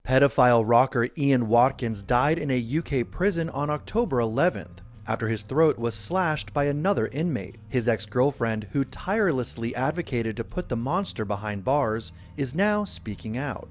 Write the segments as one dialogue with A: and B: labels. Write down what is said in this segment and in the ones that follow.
A: Pedophile rocker Ian Watkins died in a UK prison on October 11th after his throat was slashed by another inmate. His ex-girlfriend, who tirelessly advocated to put the monster behind bars, is now speaking out.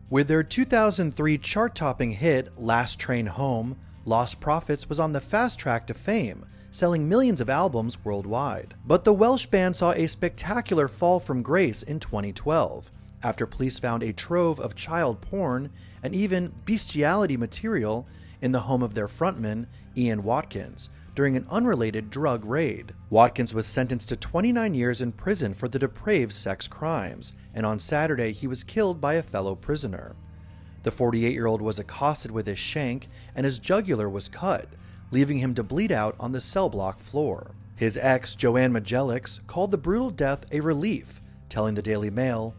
A: With their 2003 chart-topping hit, Last Train Home, Lostprophets was on the fast track to fame, selling millions of albums worldwide. But the Welsh band saw a spectacular fall from grace in 2012, after police found a trove of child porn and even bestiality material in the home of their frontman, Ian Watkins, during an unrelated drug raid. Watkins was sentenced to 29 years in prison for the depraved sex crimes, and on Saturday he was killed by a fellow prisoner. The 48-year-old was accosted with a shank and his jugular was cut, leaving him to bleed out on the cell block floor. His ex, Joanne Mjadzelic, called the brutal death a relief, telling the Daily Mail,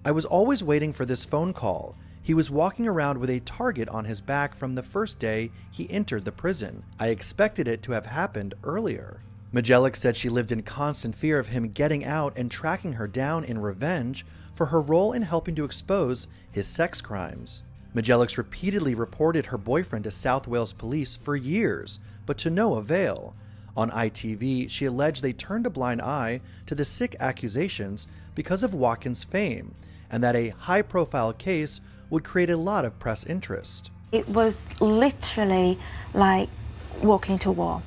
A: "I was always waiting for this phone call. He was walking around with a target on his back from the first day he entered the prison. I expected it to have happened earlier." Mjadzelic said she lived in constant fear of him getting out and tracking her down in revenge for her role in helping to expose his sex crimes. Mjadzelic repeatedly reported her boyfriend to South Wales police for years, but to no avail. On ITV, she alleged they turned a blind eye to the sick accusations because of Watkins' fame, and that a high-profile case would create a lot of press interest.
B: It was literally like walking into a wall.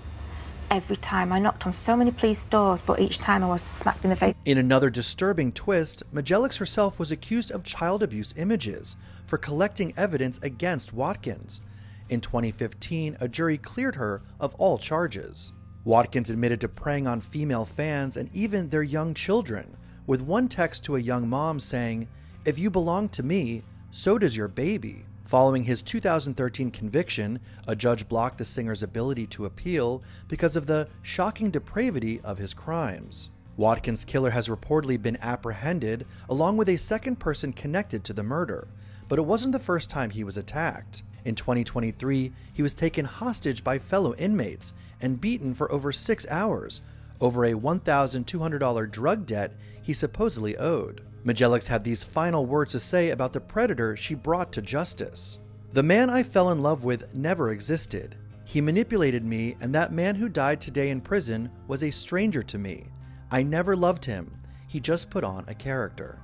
B: Every time I knocked on so many police doors, but each time I was smacked in the face.
A: In another disturbing twist, Mjadzelic herself was accused of child abuse images for collecting evidence against Watkins. In 2015, a jury cleared her of all charges. Watkins admitted to preying on female fans and even their young children, with one text to a young mom saying, "If you belong to me, so does your baby." Following his 2013 conviction, a judge blocked the singer's ability to appeal because of the shocking depravity of his crimes. Watkins' killer has reportedly been apprehended, along with a second person connected to the murder, but it wasn't the first time he was attacked. In 2023, he was taken hostage by fellow inmates and beaten for over 6 hours over a $1,200 drug debt he supposedly owed. Mjadzelic had these final words to say about the predator she brought to justice. "The man I fell in love with never existed. He manipulated me, and that man who died today in prison was a stranger to me. I never loved him. He just put on a character."